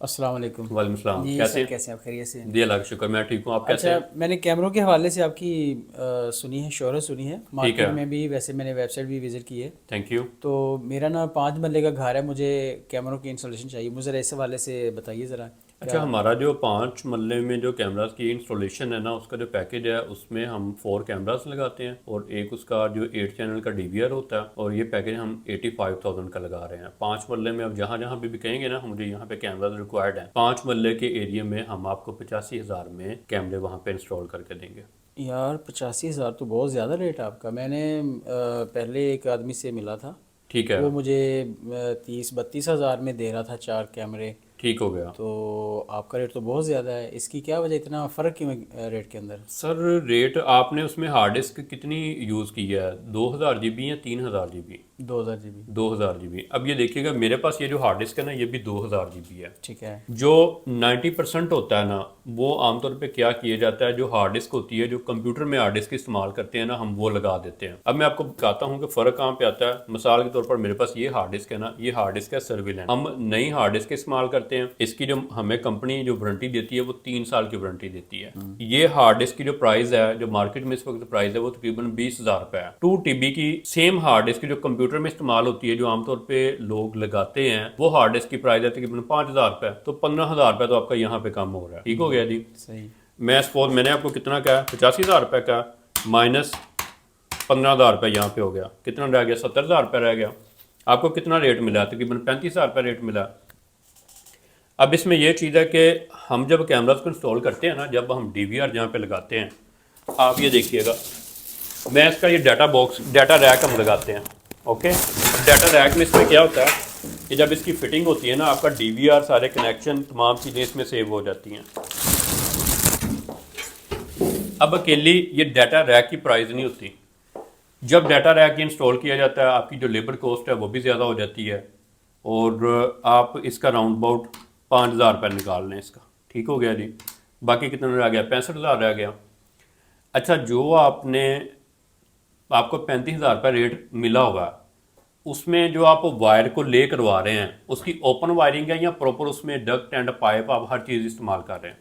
अस्सलाम वालेकुम। वालेकुम सलाम। जी कैसे सर, हैं? कैसे हैं आप? खैरियत से हैं? जी अल्लाह का शुक्र, मैं ठीक हूँ। आप कैसे अच्छा, हैं? मैंने कैमरों के हवाले से आपकी सुनी है, शोहरत सुनी है ठीक मार्केट है। में भी। वैसे मैंने वेबसाइट भी विज़िट की है। Thank you. तो मेरा ना 5 मरले का घर है, मुझे कैमरों की इंस्टॉलेशन चाहिए। मुझे ज़रा इस हवाले से बताइए ज़रा अच्छा, क्या। हमारा जो 5 मरले में जो कैमरास की इंस्टॉलेशन है ना, उसका जो पैकेज है उसमें हम 4 कैमरास लगाते हैं और एक उसका जो 8 चैनल का डीवीआर होता है, और ये पैकेज हम 85,000 का लगा रहे हैं 5 मरले में। अब जहाँ जहाँ भी कहेंगे ना मुझे यहाँ पे कैमरास रिक्वायर्ड है 5 मरले के एरिया में, हम आपको 85,000 में कैमरे वहाँ पे इंस्टॉल करके देंगे। यार 85,000 तो बहुत ज़्यादा रेट है आपका। मैंने पहले एक आदमी से मिला था, ठीक है। वो मुझे 30-32 हज़ार में दे रहा था 4 कैमरे। ठीक हो गया। तो आपका रेट तो बहुत ज़्यादा है, इसकी क्या वजह, इतना फ़र्क क्यों है रेट के अंदर? सर रेट आपने उसमें हार्ड डिस्क कितनी यूज़ की है, 2000 GB या 3000 GB? 2000 GB। 2000 GB। अब ये देखिएगा, मेरे पास ये जो हार्ड डिस्क है ना, ये भी 2000 GB है। ठीक है। जो 90% होता है ना, वो आमतौर पे क्या किया जाता है, जो हार्ड डिस्क होती है, जो कंप्यूटर में हार्ड डिस्क इस्तेमाल करते हैं ना, हम वो लगा देते हैं। अब मैं आपको बताता हूँ कि फ़र्क कहाँ पे आता है। मिसाल के तौर पर मेरे पास ये हार्ड डिस्क है ना, ये हार्ड डिस्क है सर्विलेंट। हम नई हार्ड डिस्क इस्तेमाल करते हैं, इसकी जो हमें कंपनी जो वारंटी देती है वो 3 साल की वारंटी देती है। ये हार्ड डिस्क की जो प्राइस है, जो मार्केट में इस वक्त प्राइस है, वो तकरीबन 20,000 रुपये है। 2 TB की सेम हार्ड डिस्क जो कंप्यूटर में इस्तेमाल होती है, जो आमतौर पे लोग लगाते हैं, वो हार्ड डिस्क की प्राइस है तकरीबन 5,000 रुपये। तो 15,000 रुपये तो आपका यहाँ पे कम हो रहा है। ठीक हो गया जी। सही। मैं सपोज मैंने आपको कितना कहा, 85,000 रुपये का माइनस 15,000 रुपये यहाँ पे हो गया, कितना रह गया, 70,000 रुपये रह गया। आपको कितना रेट मिला? तकरीबन 35,000 रुपये रेट मिला। अब इसमें यह चीज़ है कि हम जब कैमरास को इंस्टॉल करते हैं ना, जब हम डीवीआर जहाँ पे लगाते हैं, आप ये देखिएगा, मैं इसका ये डाटा बॉक्स, डाटा रैक हम लगाते हैं। ओके, डाटा रैक में इसमें क्या होता है कि जब इसकी फिटिंग होती है ना, आपका डीवीआर, सारे कनेक्शन, तमाम चीज़ें इसमें सेव हो जाती हैं। अब अकेली ये डाटा रैक की प्राइस नहीं होती। जब डाटा रैक इंस्टॉल किया जाता है, आपकी जो लेबर कॉस्ट है वो भी ज़्यादा हो जाती है, और आप इसका राउंड अबाउट 5,000 रुपये निकाल लें इसका। ठीक हो गया जी। बाकी कितना रह गया? 65,000 रह गया। अच्छा, जो आपको 35,000 रुपये रेट मिला होगा, उसमें जो आप वायर को ले करवा रहे हैं, उसकी ओपन वायरिंग है या प्रॉपर उसमें डक्ट एंड पाइप आप हर चीज़ इस्तेमाल कर रहे हैं?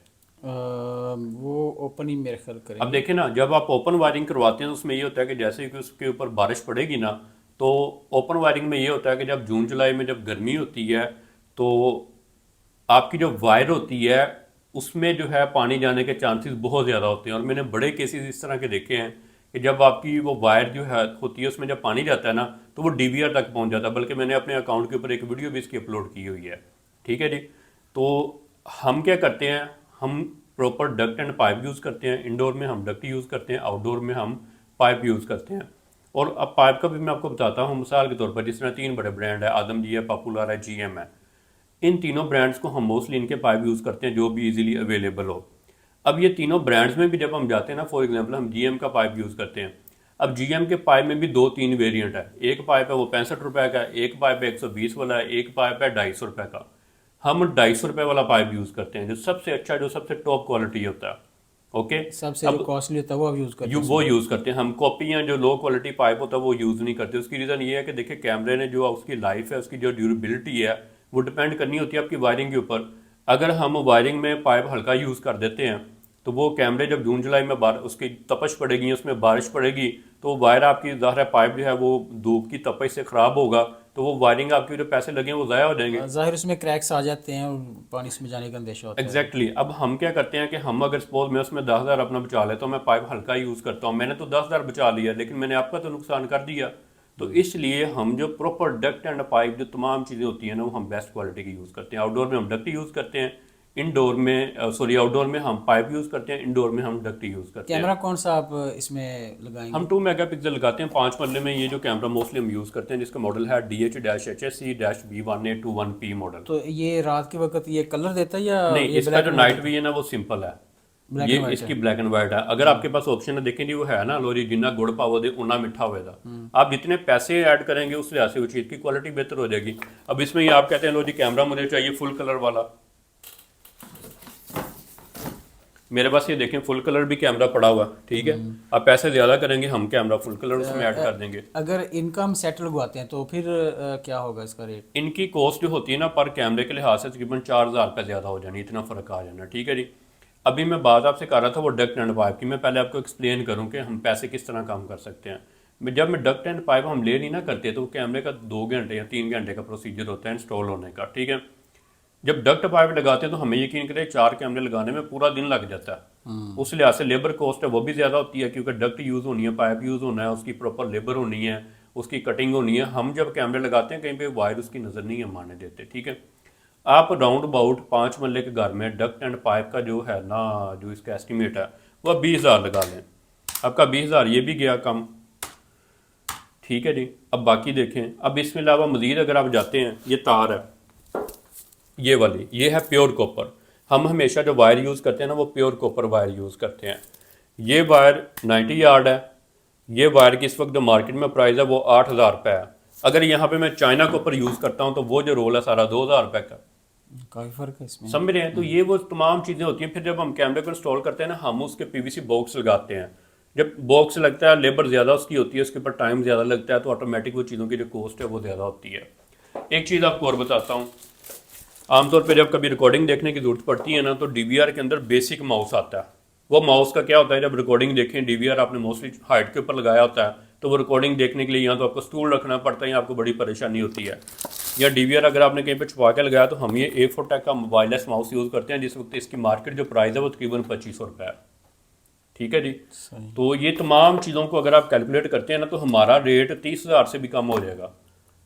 वो ओपन ही मेरे ख्याल अब करेंगे। देखें ना, जब आप ओपन वायरिंग करवाते हैं तो उसमें ये होता है कि जैसे कि उसके ऊपर बारिश पड़ेगी ना, तो ओपन वायरिंग में ये होता है कि जब जून जुलाई में जब गर्मी होती है, तो आपकी जो वायर होती है उसमें जो है पानी जाने के चांसेस बहुत ज़्यादा होते हैं। और मैंने बड़े केसेस इस तरह के देखे हैं कि जब आपकी वो वायर जो है होती है, उसमें जब पानी जाता है ना, तो वो डीवीआर तक पहुंच जाता है। बल्कि मैंने अपने अकाउंट के ऊपर एक वीडियो भी इसकी अपलोड की हुई है। ठीक है जी। तो हम क्या करते हैं, हम proper duct and pipe use करते हैं। इंडोर में हम डक्ट यूज़ करते हैं, आउटडोर में हम पाइप यूज़ करते हैं। और अब पाइप का भी मैं आपको बताता हूँ। मिसाल के तौर पर जिस तरह 3 बड़े ब्रांड है, आदम जी है, पॉपुलर है, जीएम है। इन तीनों ब्रांड्स को हम मोस्टली इनके पाइप यूज़ करते हैं जो भी इजीली अवेलेबल हो। अब ये तीनों ब्रांड्स में भी जब हम जाते हैं ना, फॉर एग्जांपल हम जीएम का पाइप यूज़ करते हैं। अब जीएम के पाइप में भी 2-3 वेरिएंट है। एक पाइप है वो 65 रुपये का, एक पाइप है 120 वाला है, एक पाइप है 250 रुपये का। हम 250 रुपये वाला पाइप यूज़ करते हैं, जो सबसे अच्छा, जो सबसे टॉप क्वालिटी होता है। ओके। सबसे जो अब कॉस्टली होता है वो आप यूज़ करते यू हैं वो उसमें? यूज़ करते हैं हम। कॉपियाँ जो लो क्वालिटी पाइप होता है वो यूज़ नहीं करते। उसकी रीज़न ये है कि देखिए, कैमरे ने जो उसकी लाइफ है, उसकी जो ड्यूरेबिलिटी है, वो डिपेंड करनी होती है आपकी वायरिंग के ऊपर। अगर हम वायरिंग में पाइप हल्का यूज़ कर देते हैं, तो वो कैमरे जब जून जुलाई में उसकी तपश पड़ेगी, उसमें बारिश पड़ेगी, तो वायर आपकी, ज़ाहिर है पाइप जो है वो धूप की तपश से ख़राब होगा, तो वो वायरिंग आपके जो पैसे लगे हैं वो ज़ाया हो जाएंगे। ज़ाहिर उसमें क्रैक्स आ जाते हैं और पानी उसमें जाने का अंदेशा होता है। एग्जैक्टली अब हम क्या करते हैं कि हम अगर सपोज मैं उसमें 10,000 अपना बचा लेता हूँ, मैं पाइप हल्का यूज़ करता हूँ, मैंने तो 10,000 बचा लिया, लेकिन मैंने आपका तो नुकसान कर दिया। तो इसलिए हम जो प्रॉपर डक्ट एंड पाइप, जो तमाम चीज़ें होती हैं ना, वो हम बेस्ट क्वालिटी की यूज़ करते हैं। आउटडोर में हम डक्ट यूज़ करते हैं, इंडोर में सॉरी आउटडोर में हम पाइप यूज़ करते हैं, इंडोर में हम डक्ट यूज़ करते हैं। कैमरा कौन सा आप इसमें हम लगाएंगे? 2 मेगापिक्सल लगाते हैं 5 मरले में। ये जो कैमरा मोस्टली हम यूज़ करते हैं, जिसका मॉडल है DH-HSC-V1821P मॉडल। तो ये रात के वक्त ये कलर देता है या नहीं, ये इसका ब्लैक जो एंड वाइट नाइट है? विजन है वो सिंपल है। ब्लैक ये एंड वाइट है। इसकी ब्लैक एंड वाइट है। अगर आपके पास ऑप्शन है, देखें जी, वो है ना, लो जी, जिन्ना गुड़ पावो दे उन्ना मिठा होएगा। आप जितने पैसे ऐड करेंगे उस लिहाज से वो चीज़ की क्वालिटी बेहतर हो जाएगी। अब इसमें ये आप कहते हैं लो जी कैमरा मुझे चाहिए फुल कलर वाला, मेरे पास ये देखें फुल कलर भी कैमरा पड़ा हुआ है, ठीक है। आप पैसे ज़्यादा करेंगे, हम कैमरा फुल कलर उसमें ऐड कर देंगे। अगर इनका हम सेट लगवाते हैं तो फिर क्या होगा इसका रेट? इनकी कॉस्ट जो होती है ना पर कैमरे के लिहाज से तकरीबन 4,000 रुपये ज़्यादा हो जानी, इतना फ़र्क आ जाना, ठीक है जी। अभी मैं बात आपसे कर रहा था वो डक्ट एंड पाइप की। मैं पहले आपको एक्सप्लेन करूँ कि हम पैसे किस तरह काम कर सकते हैं। जब मैं डक्ट एंड पाइप हम ले नहीं ना करते तो कैमरे का 2 घंटे या 3 घंटे का प्रोसीजर होता है इंस्टॉल होने का, ठीक है। जब डक्ट पाइप लगाते हैं तो हमें यकीन करें 4 कैमरे लगाने में पूरा दिन लग जाता है। उस लिहाज से लेबर कॉस्ट है वो भी ज़्यादा होती है, क्योंकि डक्ट यूज़ होनी है, पाइप यूज़ होना है, उसकी प्रॉपर लेबर होनी है, उसकी कटिंग होनी है। हम जब कैमरे लगाते हैं कहीं पे वायर उसकी नज़र नहीं हम आने देते, ठीक है। आप राउंड अबाउट 5 मरले के घर में डक्ट एंड पाइप का जो है ना, जो इसका एस्टिमेट है वह 20,000 लगा लें। आपका 20,000 ये भी गया कम, ठीक है जी। अब बाकी देखें। अब इसके अलावा मज़ीद अगर आप जाते हैं, ये तार है ये वाली, ये है प्योर कॉपर। हम हमेशा जो वायर यूज़ करते हैं ना वो प्योर कॉपर वायर यूज़ करते हैं। ये वायर 90 यार्ड है। ये वायर की इस वक्त जो मार्केट में प्राइस है वो 8,000 रुपये है। अगर यहाँ पे मैं चाइना कॉपर यूज़ करता हूँ तो वो जो रोल है सारा 2,000 रुपये का। काफ़ी फ़र्क है इसमें। समझ रहे हैं? तो ये वो तमाम चीज़ें होती हैं। फिर जब हम कैमरे को इंस्टॉल करते हैं ना, हम उसके पीवीसी बॉक्स लगाते हैं। जब बॉक्स लगता है लेबर ज़्यादा उसकी होती है, उसके ऊपर टाइम ज़्यादा लगता है, तो ऑटोमेटिक वो चीज़ों की जो कॉस्ट है वो ज़्यादा होती है। एक चीज़ आपको और बताता हूँ। आमतौर पे जब कभी रिकॉर्डिंग देखने की ज़रूरत पड़ती है ना तो डीवीआर के अंदर बेसिक माउस आता है। वो माउस का क्या होता है, जब रिकॉर्डिंग देखें डीवीआर आपने मोस्टली हाइट के ऊपर लगाया होता है तो वो रिकॉर्डिंग देखने के लिए यहाँ तो आपको स्टूल रखना पड़ता है, या आपको बड़ी परेशानी होती है। या डीवीआर अगर आपने कहीं पे छुपा के लगाया तो हम ये A4 टैक का वायरलेस माउस यूज़ करते हैं, जिस वक्त इसकी मार्केट जो प्राइस है वो तकरीबन 2,500 रुपये है, ठीक है जी। तो ये तमाम चीज़ों को अगर आप कैलकुलेट करते हैं ना तो हमारा रेट 30,000 से भी कम हो जाएगा।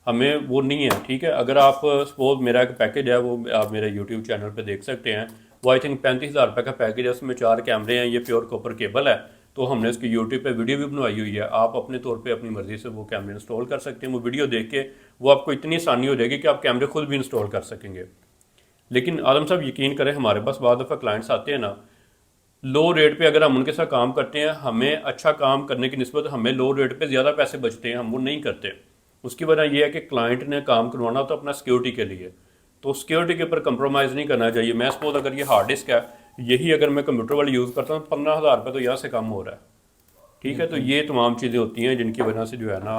हमें वो नहीं है, ठीक है। अगर आप सपोज मेरा एक पैकेज है वो आप मेरे यूट्यूब चैनल पे देख सकते हैं, वो आई थिंक 35,000 रुपये का पैकेज है। उसमें 4 कैमरे हैं, ये प्योर कॉपर केबल है। तो हमने इसकी यूट्यूब पे वीडियो भी बनवाई हुई है। आप अपने तौर पे अपनी मर्ज़ी से वो कैमरे इंस्टॉल कर सकते हैं। वो वीडियो देख के वो आपको इतनी आसानी हो जाएगी कि आप कैमरे खुद भी इंस्टॉल कर सकेंगे। लेकिन आलम साहब यकीन करें, हमारे पास बाद दफ़ा क्लाइंट्स आते हैं ना, लो रेट पे अगर हम उनके साथ काम करते हैं, हमें अच्छा काम करने की निस्बत हमें लो रेट पे ज़्यादा पैसे बचते हैं, हम वो नहीं करते। उसकी वजह यह है कि क्लाइंट ने काम करवाना होता है अपना सिक्योरिटी के लिए, तो सिक्योरिटी के ऊपर कंप्रोमाइज़ नहीं करना चाहिए। मैं सपोज अगर ये हार्ड डिस्क है, यही अगर मैं कंप्यूटर वाली यूज़ करता हूँ 15,000 रुपये तो यहाँ से कम हो रहा है, ठीक है। तो ये तमाम चीज़ें होती हैं जिनकी वजह से जो है ना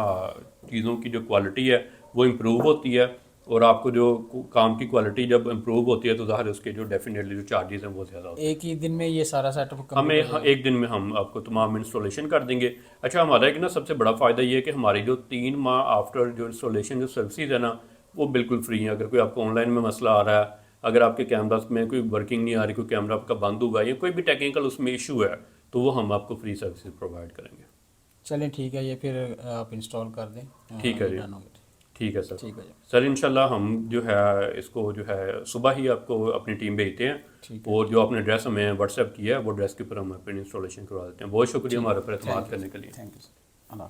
चीज़ों की जो क्वालिटी है वो इम्प्रूव होती है, और आपको जो काम की क्वालिटी जब इम्प्रूव होती है तो ज़ाहिर है उसके जो डेफिनेटली जो चार्जेस हैं वो ज़्यादा होते हैं। एक ही दिन में ये सारा सेटअप हमें एक दिन में हम आपको तमाम इंस्टॉलेशन कर देंगे। अच्छा, हमारा एक ना सबसे बड़ा फ़ायदा ये है कि हमारी जो 3 माह आफ्टर जो इंस्टॉलेशन जो सर्विसेज है ना वो बिल्कुल फ्री है। अगर कोई आपको ऑनलाइन में मसला आ रहा है, अगर आपके कैमरास में कोई वर्किंग नहीं आ रही, कोई कैमरा आपका बंद हुआ है या कोई भी टेक्निकल उसमें इशू है, तो वो हम आपको फ्री सर्विसेज प्रोवाइड करेंगे। चलें ठीक है, ये फिर आप इंस्टॉल कर दें। ठीक है जी, डन हो गया। ठीक है सर। ठीक है जी। सर इंशाल्लाह हम जो है इसको जो है सुबह ही आपको अपनी टीम भेजते हैं, ठीक और जो आपने ड्रेस हमें व्हाट्सएप किया है वो ड्रेस के ऊपर हम अपनी इंस्टॉलेशन करवा देते हैं। बहुत शुक्रिया हमारे पर एतमाद करने के लिए। Thank you sir. अल्लाह हाफ़िज़।